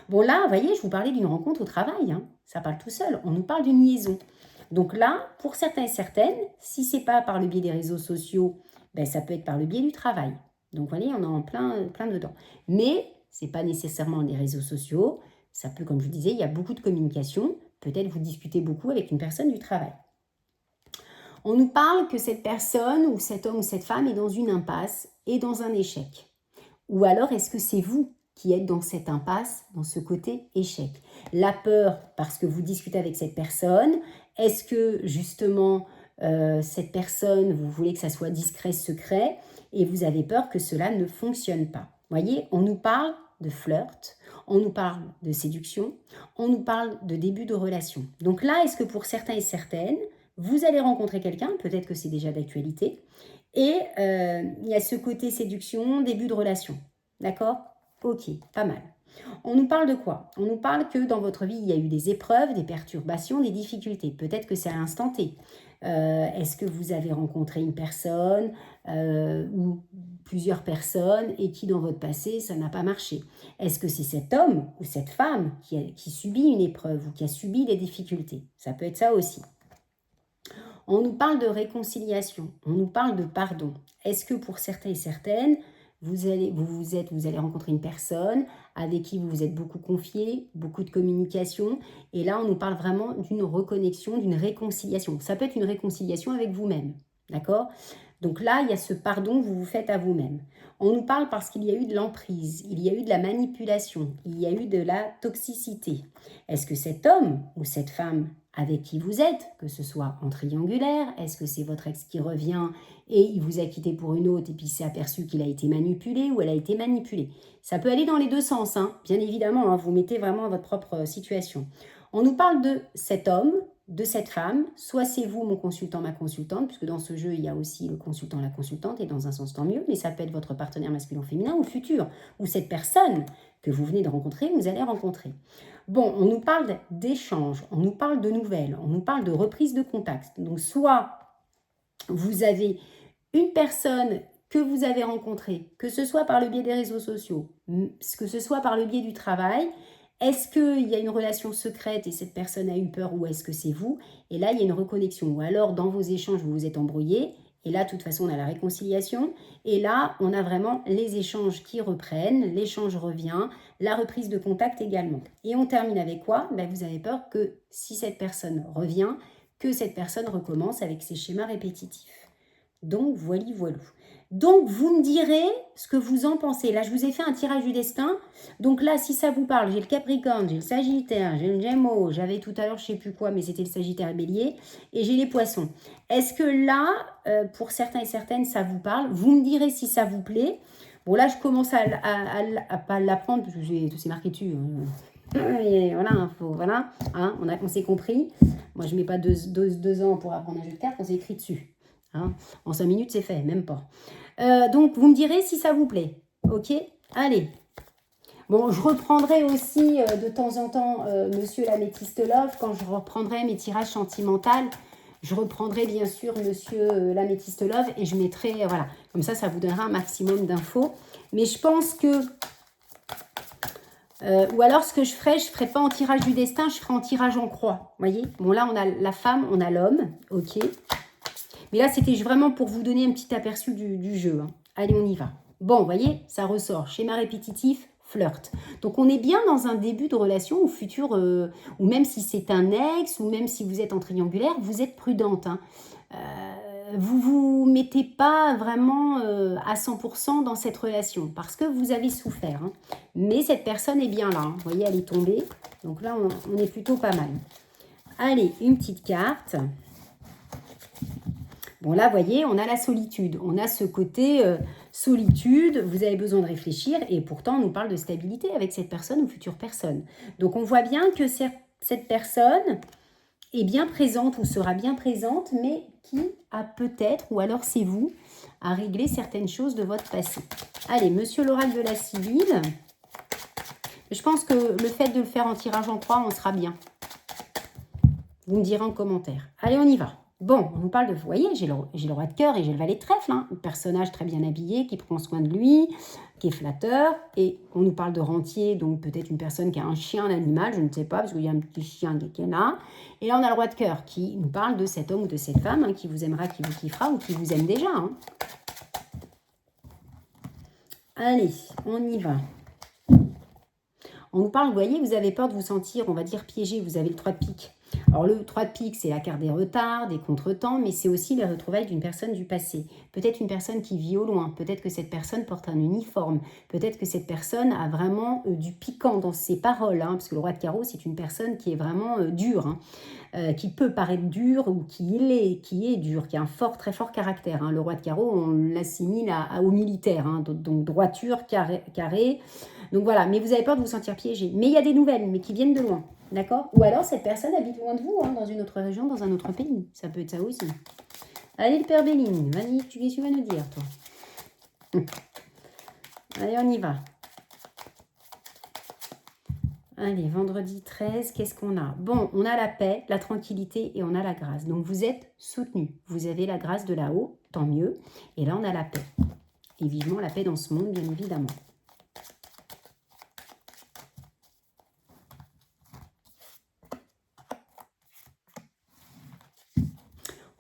Bon là, vous voyez, je vous parlais d'une rencontre au travail, hein. Ça parle tout seul, on nous parle d'une liaison. Donc là, pour certains et certaines, si ce n'est pas par le biais des réseaux sociaux, ça peut être par le biais du travail. Donc, vous voyez, on est en plein dedans. Mais ce n'est pas nécessairement les réseaux sociaux. Ça peut, comme je vous disais, il y a beaucoup de communication. Peut-être vous discutez beaucoup avec une personne du travail. On nous parle que cette personne ou cet homme ou cette femme est dans une impasse et dans un échec. Ou alors, est-ce que c'est vous qui êtes dans cette impasse, dans ce côté échec? La peur parce que vous discutez avec cette personne. Est-ce que, justement, cette personne, vous voulez que ça soit discret, secret, et vous avez peur que cela ne fonctionne pas? Vous voyez, on nous parle de flirt, on nous parle de séduction, on nous parle de début de relation. Donc là, est-ce que pour certains et certaines, vous allez rencontrer quelqu'un, peut-être que c'est déjà d'actualité, et il y a ce côté séduction, début de relation. D'accord? Ok, pas mal. On nous parle de quoi? On nous parle que dans votre vie, il y a eu des épreuves, des perturbations, des difficultés. Peut-être que c'est à l'instant T. Est-ce que vous avez rencontré une personne ou plusieurs personnes et qui, dans votre passé, ça n'a pas marché? Est-ce que c'est cet homme ou cette femme qui subit une épreuve ou qui a subi des difficultés? Ça peut être ça aussi. On nous parle de réconciliation, on nous parle de pardon. Est-ce que pour certains et certaines, vous allez rencontrer une personne avec qui vous vous êtes beaucoup confié, beaucoup de communication, et là on nous parle vraiment d'une reconnexion, d'une réconciliation. Ça peut être une réconciliation avec vous-même, d'accord? Donc là, il y a ce pardon que vous vous faites à vous-même. On nous parle parce qu'il y a eu de l'emprise, il y a eu de la manipulation, il y a eu de la toxicité. Est-ce que cet homme ou cette femme avec qui vous êtes, que ce soit en triangulaire, est-ce que c'est votre ex qui revient et il vous a quitté pour une autre et puis s'est aperçu qu'il a été manipulé ou elle a été manipulée? Ça peut aller dans les deux sens, hein, bien évidemment, hein, vous mettez vraiment à votre propre situation. On nous parle de cet homme, de cette femme, soit c'est vous, mon consultant, ma consultante, puisque dans ce jeu, il y a aussi le consultant, la consultante, et dans un sens tant mieux, mais ça peut être votre partenaire masculin ou féminin ou futur, ou cette personne que vous venez de rencontrer, vous allez rencontrer. Bon, on nous parle d'échanges, on nous parle de nouvelles, on nous parle de reprise de contact. Donc, soit vous avez une personne que vous avez rencontrée, que ce soit par le biais des réseaux sociaux, que ce soit par le biais du travail. Est-ce qu'il y a une relation secrète et cette personne a eu peur ou est-ce que c'est vous? Et là, il y a une reconnexion. Ou alors, dans vos échanges, vous vous êtes embrouillés. Et là, de toute façon, on a la réconciliation. Et là, on a vraiment les échanges qui reprennent. L'échange revient. La reprise de contact également. Et on termine avec quoi? Vous avez peur que si cette personne revient, que cette personne recommence avec ses schémas répétitifs. Donc, voilou. Donc, vous me direz ce que vous en pensez. Là, je vous ai fait un tirage du destin. Donc là, si ça vous parle, j'ai le Capricorne, j'ai le Sagittaire, j'ai le Gémeaux, j'avais tout à l'heure, je ne sais plus quoi, mais c'était le Sagittaire et Bélier, et j'ai les Poissons. Est-ce que là, pour certains et certaines, ça vous parle? Vous me direz si ça vous plaît. Bon, là, je commence à pas l'apprendre, parce que c'est marqué dessus. Et voilà, hein, on s'est compris. Moi, je ne mets pas deux ans pour apprendre un jeu de cartes, on s'est écrit dessus. Hein. En 5 minutes, c'est fait, même pas. Donc, vous me direz si ça vous plaît. Ok? Allez. Bon, je reprendrai aussi de temps en temps Monsieur l'Améthyste Love quand je reprendrai mes tirages sentimentaux. Je reprendrai bien sûr Monsieur l'Améthyste Love et je mettrai, voilà, comme ça vous donnera un maximum d'infos. Mais je pense que, ou alors ce que je ferai pas en tirage du destin, je ferai en tirage en croix. Vous voyez? Bon, là, on a la femme, on a l'homme, ok. Mais là, c'était vraiment pour vous donner un petit aperçu du jeu. Hein. Allez, on y va. Bon, vous voyez, ça ressort. Schéma répétitif, flirt. Donc, on est bien dans un début de relation ou futur, ou même si c'est un ex, ou même si vous êtes en triangulaire, vous êtes prudente. Hein. Vous vous mettez pas vraiment à 100% dans cette relation parce que vous avez souffert. Hein. Mais cette personne est bien là. Hein. Vous voyez, elle est tombée. Donc là, on est plutôt pas mal. Allez, une petite carte. Bon, là, vous voyez, on a la solitude. On a ce côté solitude, vous avez besoin de réfléchir et pourtant, on nous parle de stabilité avec cette personne ou future personne. Donc, on voit bien que cette personne est bien présente ou sera bien présente, mais qui a peut-être, ou alors c'est vous, à régler certaines choses de votre passé. Allez, Monsieur l'oracle de la Sibylle. Je pense que le fait de le faire en tirage en croix, on sera bien. Vous me direz en commentaire. Allez, on y va. Bon, on nous parle de... Vous voyez, j'ai le roi de cœur et j'ai le valet de trèfle. Hein. Un personnage très bien habillé, qui prend soin de lui, qui est flatteur. Et on nous parle de rentier, donc peut-être une personne qui a un chien, un animal, je ne sais pas, parce qu'il y a un petit chien qui est là. Et là, on a le roi de cœur qui nous parle de cet homme ou de cette femme hein, qui vous aimera, qui vous kiffera ou qui vous aime déjà. Hein. Allez, on y va. On nous parle, vous voyez, vous avez peur de vous sentir, on va dire, piégé. Vous avez le 3 de pique. Alors, le 3 de pique, c'est la carte des retards, des contretemps, mais c'est aussi les retrouvailles d'une personne du passé. Peut-être une personne qui vit au loin, peut-être que cette personne porte un uniforme, peut-être que cette personne a vraiment du piquant dans ses paroles, hein, parce que le roi de carreau, c'est une personne qui est vraiment dure, hein, qui peut paraître dure ou qui est dur, qui a un très fort caractère. Hein. Le roi de carreau, on l'assimile au militaire, hein, donc droiture, carré. Donc voilà, mais vous avez peur de vous sentir piégé. Mais il y a des nouvelles, mais qui viennent de loin. D'accord? Ou alors cette personne habite loin de vous, hein, dans une autre région, dans un autre pays. Ça peut être ça aussi. Allez, le père Béline, vas-y, qu'est-ce que tu vas nous dire, toi? Allez, on y va. Allez, vendredi 13, qu'est-ce qu'on a? Bon, on a la paix, la tranquillité et on a la grâce. Donc, vous êtes soutenu. Vous avez la grâce de là-haut, tant mieux. Et là, on a la paix. Et vivement la paix dans ce monde, bien évidemment.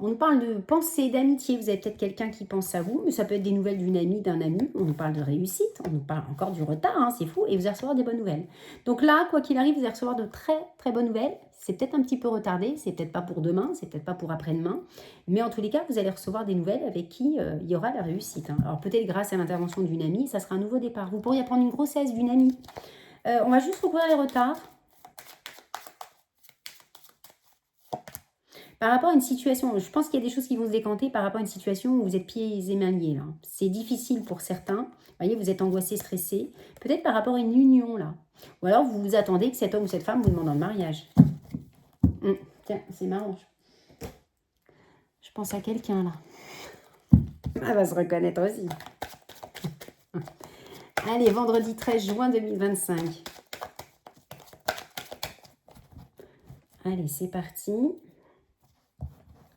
On nous parle de pensée, d'amitié. Vous avez peut-être quelqu'un qui pense à vous, mais ça peut être des nouvelles d'une amie, d'un ami. On nous parle de réussite, on nous parle encore du retard, hein, c'est fou. Et vous allez recevoir des bonnes nouvelles. Donc là, quoi qu'il arrive, vous allez recevoir de très, très bonnes nouvelles. C'est peut-être un petit peu retardé, c'est peut-être pas pour demain, c'est peut-être pas pour après-demain. Mais en tous les cas, vous allez recevoir des nouvelles avec qui il y aura la réussite. Hein. Alors peut-être grâce à l'intervention d'une amie, ça sera un nouveau départ. Vous pourriez prendre une grossesse d'une amie. On va juste recouvrir les retards. Par rapport à une situation, je pense qu'il y a des choses qui vont se décanter par rapport à une situation où vous êtes pieds et mains liés. C'est difficile pour certains. Vous voyez, vous êtes angoissé, stressé. Peut-être par rapport à une union, là. Ou alors, vous vous attendez que cet homme ou cette femme vous demande le mariage. Tiens, c'est marrant. Je pense à quelqu'un, là. Elle va se reconnaître aussi. Allez, vendredi 13 juin 2025. Allez, c'est parti.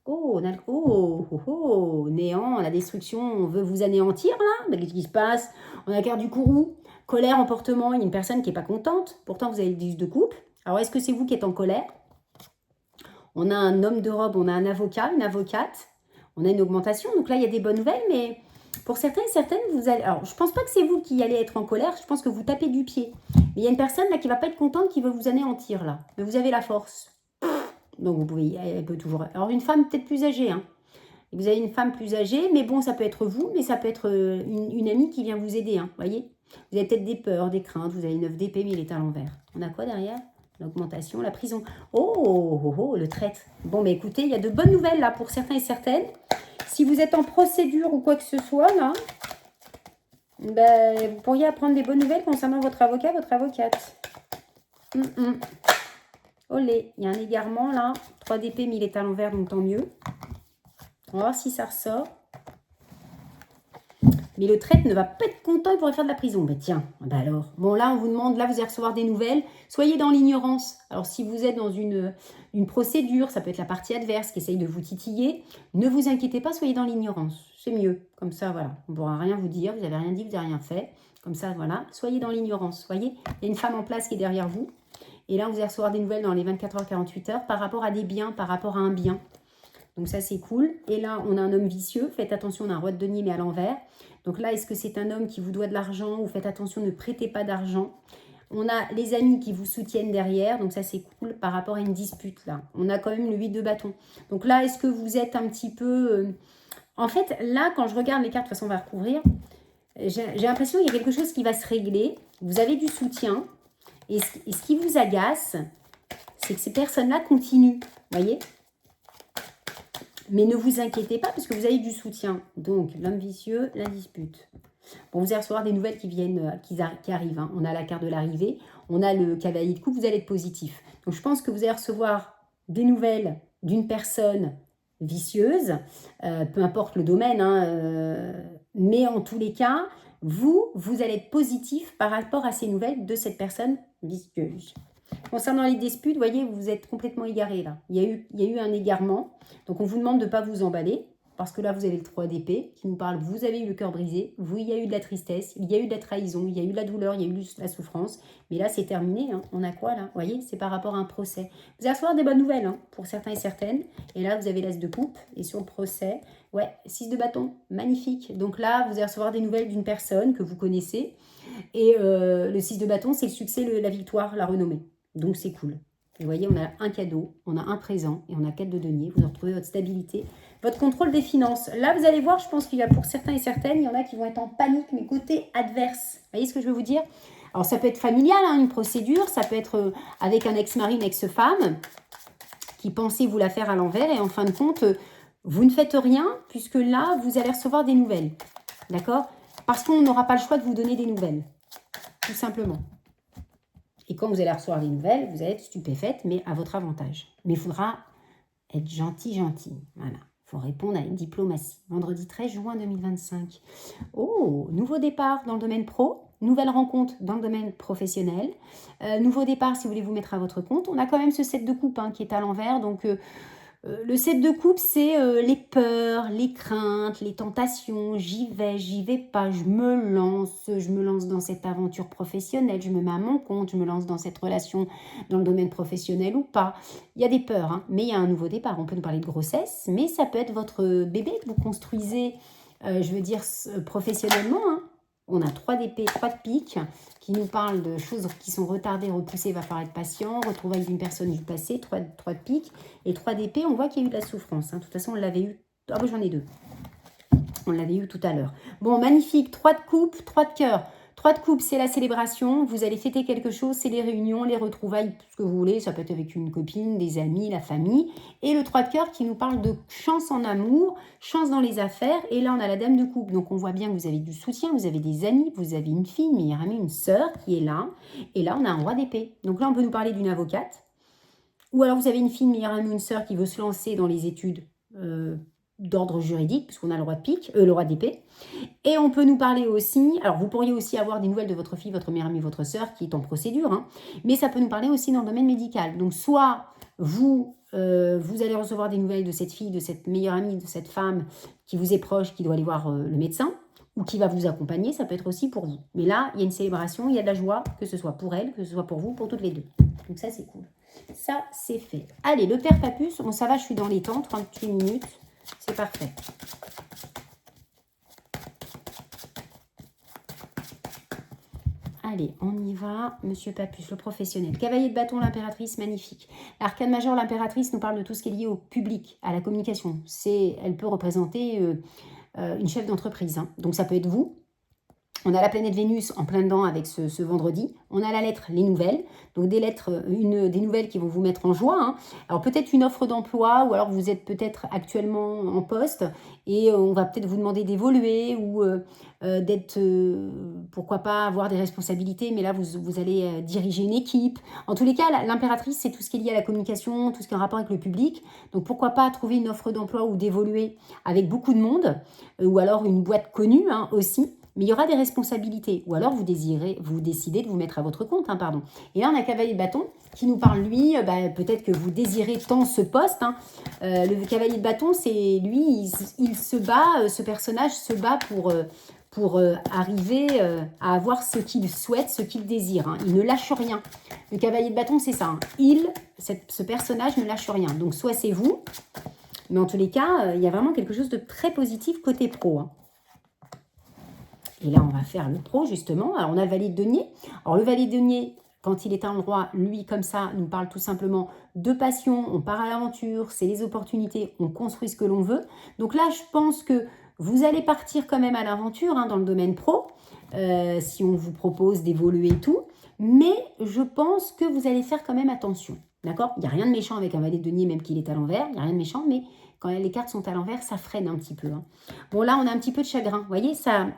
Oh, on a néant, la destruction, on veut vous anéantir là. Mais qu'est-ce qui se passe? On a la carte du courroux, colère, emportement, il y a une personne qui n'est pas contente. Pourtant, vous avez le 10 de couple. Alors, est-ce que c'est vous qui êtes en colère? On a un homme de robe, on a un avocat, une avocate. On a une augmentation. Donc là, il y a des bonnes nouvelles, mais pour certains et certaines, vous allez... Alors, je ne pense pas que c'est vous qui allez être en colère. Je pense que vous tapez du pied. Mais il y a une personne là qui ne va pas être contente, qui veut vous anéantir là. Mais vous avez la force. Donc, vous pouvez, elle peut toujours... Alors, une femme peut-être plus âgée, hein. Vous avez une femme plus âgée, mais bon, ça peut être vous, mais ça peut être une amie qui vient vous aider, hein, voyez. Vous avez peut-être des peurs, des craintes, vous avez 9 d'épée, mais il est à l'envers. On a quoi derrière? L'augmentation, la prison. Oh, le traître. Bon, mais écoutez, il y a de bonnes nouvelles, là, pour certains et certaines. Si vous êtes en procédure ou quoi que ce soit, là, ben, vous pourriez apprendre des bonnes nouvelles concernant votre avocat, votre avocate. Olé, il y a un égarement, là. 3 d'épée, mais il est à l'envers, donc tant mieux. On va voir si ça ressort. Mais le traître ne va pas être content, il pourrait faire de la prison. Mais tiens, bah alors. Bon, là, on vous demande, là, vous allez recevoir des nouvelles. Soyez dans l'ignorance. Alors, si vous êtes dans une procédure, ça peut être la partie adverse qui essaye de vous titiller. Ne vous inquiétez pas, soyez dans l'ignorance. C'est mieux. Comme ça, voilà. On ne pourra rien vous dire. Vous n'avez rien dit, vous n'avez rien fait. Comme ça, voilà. Soyez dans l'ignorance. Voyez, il y a une femme en place qui est derrière vous. Et là, vous allez recevoir des nouvelles dans les 24 heures, 48 heures par rapport à des biens, par rapport à un bien. Donc ça, c'est cool. Et là, on a un homme vicieux. Faites attention, on a un roi de denier, mais à l'envers. Donc là, est-ce que c'est un homme qui vous doit de l'argent ou faites attention, ne prêtez pas d'argent. On a les amis qui vous soutiennent derrière. Donc ça, c'est cool par rapport à une dispute, là. On a quand même le 8 de bâton. Donc là, est-ce que vous êtes un petit peu... En fait, là, quand je regarde les cartes, de toute façon, on va recouvrir. J'ai l'impression qu'il y a quelque chose qui va se régler. Vous avez du soutien. Et ce qui vous agace, c'est que ces personnes-là continuent. Vous voyez ? Mais ne vous inquiétez pas parce que vous avez du soutien. Donc, l'homme vicieux, la dispute. Bon, vous allez recevoir des nouvelles qui viennent, qui arrivent. Hein. On a la carte de l'arrivée, on a le cavalier de coupe, vous allez être positif. Donc, je pense que vous allez recevoir des nouvelles d'une personne vicieuse, peu importe le domaine, hein, mais en tous les cas, vous allez être positif par rapport à ces nouvelles de cette personne vicieuse. Concernant les disputes, vous voyez, vous êtes complètement égaré là. Il y a eu un égarement. Donc, on vous demande de ne pas vous emballer. Parce que là, vous avez le 3 d'épée qui nous parle, vous avez eu le cœur brisé, vous, il y a eu de la tristesse, il y a eu de la trahison, il y a eu de la douleur, il y a eu de la souffrance. Mais là, c'est terminé. Hein. On a quoi là? Vous voyez, c'est par rapport à un procès. Vous allez recevoir des bonnes nouvelles hein, pour certains et certaines. Et là, vous avez l'as de coupe. Et sur le procès, ouais, 6 de bâton, magnifique. Donc là, vous allez recevoir des nouvelles d'une personne que vous connaissez. Et le 6 de bâton, c'est le succès, la victoire, la renommée. Donc, c'est cool. Vous voyez, on a un cadeau, on a un présent et on a 4 de denier. Vous retrouvez votre stabilité, votre contrôle des finances. Là, vous allez voir, je pense qu'il y a pour certains et certaines, il y en a qui vont être en panique, mais côté adverse. Vous voyez ce que je veux vous dire? Alors, ça peut être familial, hein, une procédure. Ça peut être avec un ex-mari, une ex-femme qui pensait vous la faire à l'envers. Et en fin de compte, vous ne faites rien puisque là, vous allez recevoir des nouvelles. D'accord? Parce qu'on n'aura pas le choix de vous donner des nouvelles. Tout simplement. Et quand vous allez recevoir les nouvelles, vous allez être stupéfaite, mais à votre avantage. Mais il faudra être gentil. Voilà. Il faut répondre à une diplomatie. Vendredi 13 juin 2025. Oh, nouveau départ dans le domaine pro. Nouvelle rencontre dans le domaine professionnel. Nouveau départ si vous voulez vous mettre à votre compte. On a quand même ce 7 de coupe hein, qui est à l'envers. Donc, le 7 de coupe, c'est les peurs, les craintes, les tentations. J'y vais pas, je me lance dans cette aventure professionnelle, je me mets à mon compte, je me lance dans cette relation dans le domaine professionnel ou pas. Il y a des peurs, hein, mais il y a un nouveau départ. On peut nous parler de grossesse, mais ça peut être votre bébé que vous construisez, professionnellement. Hein. On a 3 d'épée, 3 de pique qui nous parlent de choses qui sont retardées, repoussées, il va falloir être patient, retrouvailles d'une personne du passé, 3 de pique et 3 d'épée, on voit qu'il y a eu de la souffrance. Hein. De toute façon, on l'avait eu. Ah oui, j'en ai 2. On l'avait eu tout à l'heure. Bon, magnifique. 3 de coupe, 3 de cœur. 3 de coupe, c'est la célébration. Vous allez fêter quelque chose, c'est les réunions, les retrouvailles, tout ce que vous voulez. Ça peut être avec une copine, des amis, la famille. Et le 3 de cœur qui nous parle de chance en amour, chance dans les affaires. Et là, on a la dame de coupe. Donc, on voit bien que vous avez du soutien, vous avez des amis, vous avez une fille, une meilleure amie, une sœur qui est là. Et là, on a un roi d'épée. Donc là, on peut nous parler d'une avocate. Ou alors, vous avez une fille, une meilleure amie, une sœur qui veut se lancer dans les études d'ordre juridique, puisqu'on a le roi de pique, le roi d'épée. Et on peut nous parler aussi, alors vous pourriez aussi avoir des nouvelles de votre fille, votre meilleure amie, votre sœur qui est en procédure, hein, mais ça peut nous parler aussi dans le domaine médical. Donc soit vous allez recevoir des nouvelles de cette fille, de cette meilleure amie, de cette femme qui vous est proche, qui doit aller voir le médecin, ou qui va vous accompagner, ça peut être aussi pour vous. Mais là, il y a une célébration, il y a de la joie, que ce soit pour elle, que ce soit pour vous, pour toutes les deux. Donc ça, c'est cool. Ça, c'est fait. Allez, le père Papus, bon, ça va, je suis dans les temps, 38 minutes. C'est parfait. Allez, on y va. Monsieur Papus, le professionnel. Cavalier de bâton, l'impératrice, magnifique. L'arcane majeur, l'impératrice, nous parle de tout ce qui est lié au public, à la communication. Elle peut représenter une chef d'entreprise. Hein. Donc, ça peut être vous. On a la planète Vénus en plein dedans avec ce vendredi. On a la lettre les nouvelles. Donc des lettres, des nouvelles qui vont vous mettre en joie. Hein. Alors peut-être une offre d'emploi ou alors vous êtes peut-être actuellement en poste et on va peut-être vous demander d'évoluer ou d'être, pourquoi pas, avoir des responsabilités. Mais là, vous allez diriger une équipe. En tous les cas, l'impératrice, c'est tout ce qui est lié à la communication, tout ce qui est en rapport avec le public. Donc pourquoi pas trouver une offre d'emploi ou d'évoluer avec beaucoup de monde ou alors une boîte connue hein, aussi. Mais il y aura des responsabilités. Ou alors vous décidez de vous mettre à votre compte, hein, pardon. Et là, on a Cavalier de bâton qui nous parle, lui, peut-être que vous désirez tant ce poste. Hein. Le Cavalier de bâton, c'est lui, il se bat, ce personnage se bat pour arriver à avoir ce qu'il souhaite, ce qu'il désire. Hein. Il ne lâche rien. Le Cavalier de bâton, c'est ça. Hein. Ce personnage ne lâche rien. Donc, soit c'est vous, mais en tous les cas, il y a vraiment quelque chose de très positif côté pro. Hein. Et là, on va faire le pro, justement. Alors, on a le valet de denier. Alors, le valet de denier, quand il est à l'endroit, lui, comme ça, nous parle tout simplement de passion. On part à l'aventure, c'est les opportunités, on construit ce que l'on veut. Donc là, je pense que vous allez partir quand même à l'aventure hein, dans le domaine pro, si on vous propose d'évoluer et tout. Mais je pense que vous allez faire quand même attention. D'accord? Il n'y a rien de méchant avec un valet de denier, même qu'il est à l'envers. Il n'y a rien de méchant, mais quand les cartes sont à l'envers, ça freine un petit peu. Hein. Bon, là, on a un petit peu de chagrin. Vous voyez, ça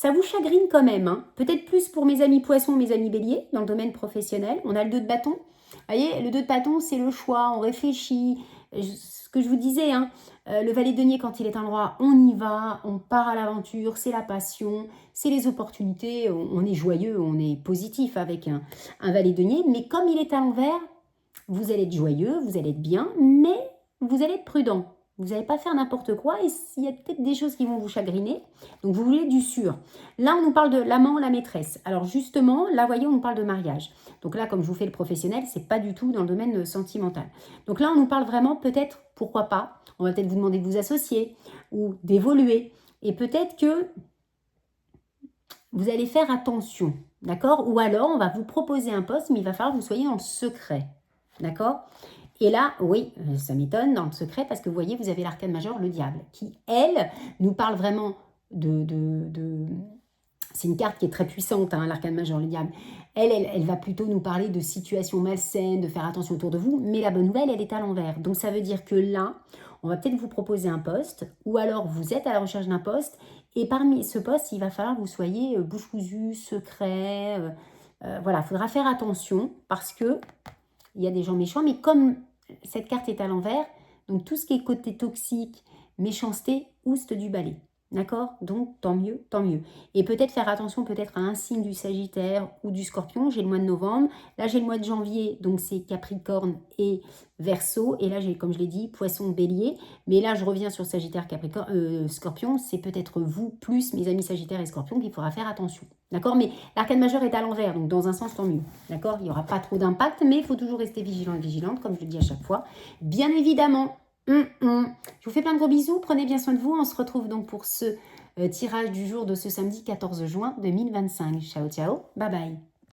vous chagrine quand même. Hein. Peut-être plus pour mes amis poissons, mes amis béliers, dans le domaine professionnel. On a le 2 de bâton. Vous voyez, le 2 de bâton, c'est le choix, on réfléchit. Ce que je vous disais, hein, le valet de denier, quand il est à l'endroit, on y va, on part à l'aventure, c'est la passion, c'est les opportunités, on est joyeux, on est positif avec un valet de denier. Mais comme il est à l'envers, vous allez être joyeux, vous allez être bien, mais vous allez être prudent. Vous n'allez pas faire n'importe quoi et il y a peut-être des choses qui vont vous chagriner. Donc, vous voulez du sûr. Là, on nous parle de l'amant, la maîtresse. Alors, justement, là, voyez, on nous parle de mariage. Donc là, comme je vous fais le professionnel, c'est pas du tout dans le domaine sentimental. Donc là, on nous parle vraiment, peut-être, pourquoi pas, on va peut-être vous demander de vous associer ou d'évoluer. Et peut-être que vous allez faire attention, d'accord? Ou alors, on va vous proposer un poste, mais il va falloir que vous soyez dans le secret, d'accord? Et là, oui, ça m'étonne dans le secret parce que vous voyez, vous avez l'arcane majeur, le diable, qui, elle, nous parle vraiment c'est une carte qui est très puissante, hein, l'arcane majeur, le diable. Elle va plutôt nous parler de situations malsaines, de faire attention autour de vous. Mais la bonne nouvelle, elle est à l'envers. Donc, ça veut dire que là, on va peut-être vous proposer un poste ou alors vous êtes à la recherche d'un poste. Et parmi ce poste, il va falloir que vous soyez bouche cousue, secret. Voilà, il faudra faire attention parce que il y a des gens méchants. Mais comme cette carte est à l'envers, donc tout ce qui est côté toxique, méchanceté, ouste du balai. D'accord? Donc, tant mieux, tant mieux. Et peut-être faire attention peut-être à un signe du Sagittaire ou du Scorpion. J'ai le mois de novembre. Là, j'ai le mois de janvier, donc c'est Capricorne et Verseau. Et là, j'ai, comme je l'ai dit, Poisson, Bélier. Mais là, je reviens sur Sagittaire, Capricorne, Scorpion. C'est peut-être vous, plus mes amis Sagittaire et Scorpion, qu'il faudra faire attention. D'accord? Mais l'arcane majeur est à l'envers, donc dans un sens, tant mieux. D'accord? Il n'y aura pas trop d'impact, mais il faut toujours rester vigilant et vigilante, comme je le dis à chaque fois. Bien évidemment. Je vous fais plein de gros bisous, prenez bien soin de vous. On se retrouve donc pour ce tirage du jour de ce samedi 14 juin 2025. Ciao, ciao, bye bye.